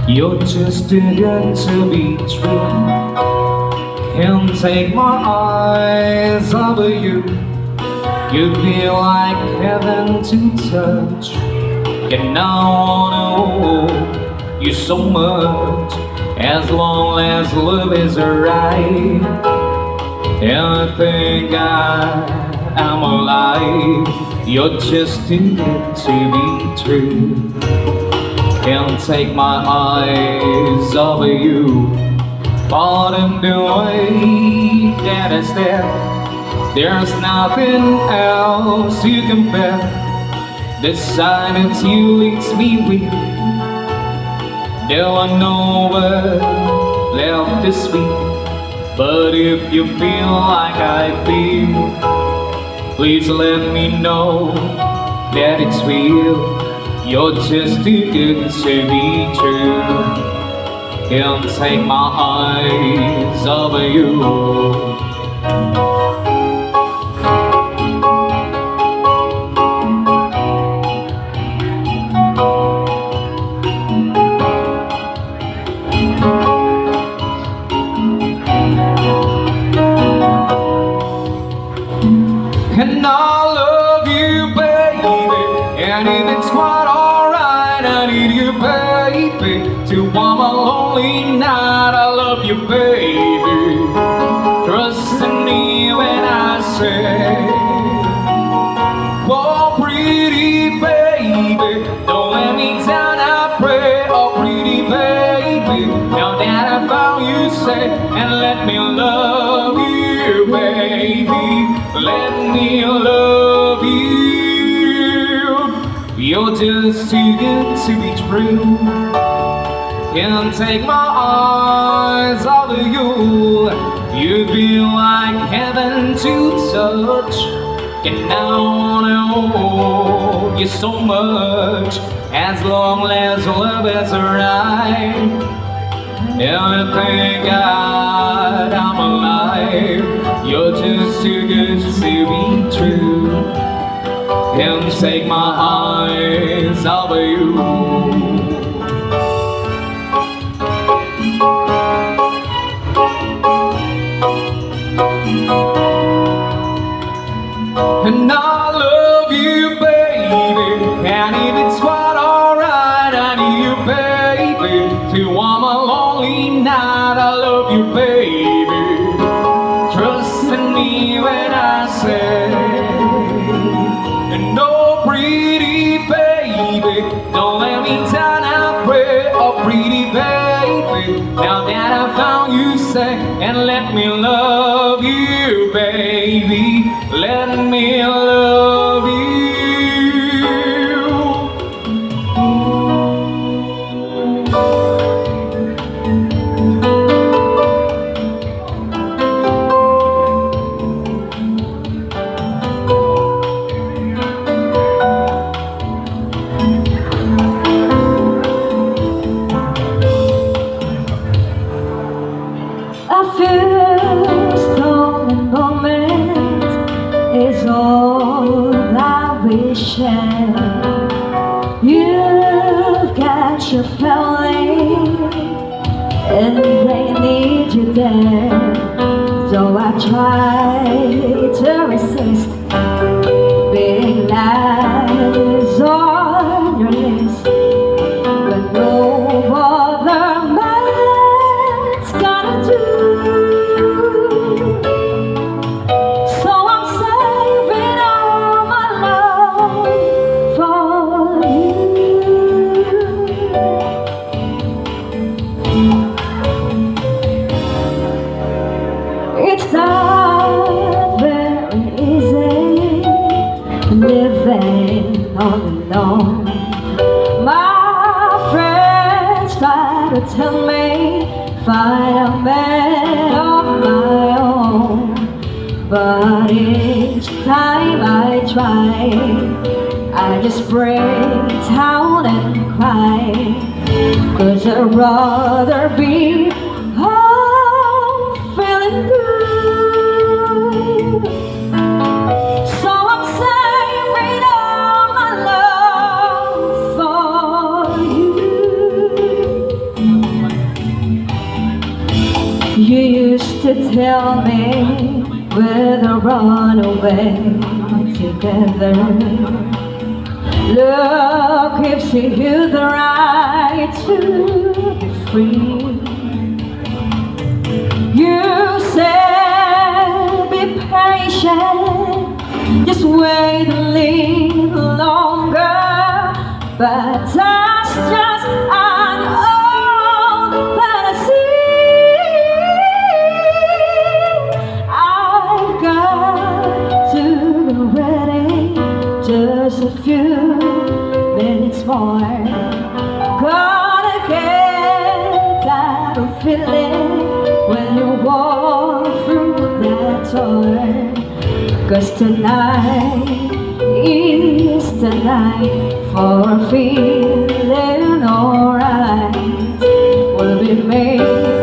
You're just too good to be true. Can't take my eyes off of you. You feel like heaven to touch. And I wanna hold you so much. As long as love is right, and I think I'm alive. You're just too good to be true. Can't take my eyes off of you. But in the way that I stare, there's nothing else you compare. The silence you leaves me weak. There are no words left to speak. But if you feel like I feel, please let me know that it's real. You're just too good to be true. Can't take my eyes off of you. And I love you, baby. And if it's quite alright, I need you, baby, to warm a lonely night. I love you, baby. Trust in me when I say, oh, pretty baby, don't let me down, I pray. Oh, pretty baby, now that I found you, say, and let me love you, baby. Let me love you. You're just too good to be true. Can't take my eyes off of you. You feel like heaven to touch. And I wanna hold you so much. As long as love is right. And I thank God I'm alive. You're just too good to be true. Can't take my eyes off of you. And I love you, baby. And if it's quite alright, I need you, baby, to warm a lonely night. I love you, baby. Trust in me when I say, and no, pretty baby, don't let me down, I pray. Oh, pretty baby, now that I found you, say, and let me love you, baby. Let me love you. I feel strong in moments is all I wish. You've got your feeling and they need you there. So I try to resist being nice on your list, but no other man's gonna do. So I'm saving all my love for you. It's not very easy living all alone. My friends try to tell me find a man of my own, but each time I try, I just break down and cry. 'Cause I'd rather be home feeling good. So I'm saving all my love for you. should tell me we'll run away together. Look, gives you the right to be free. You said be patient, just wait a little longer. But that's just an old fantasy. I've got to be ready just a few minutes more. Gonna get that feeling when you walk through that door. 'Cause tonight is the night for feeling alright. We'll be made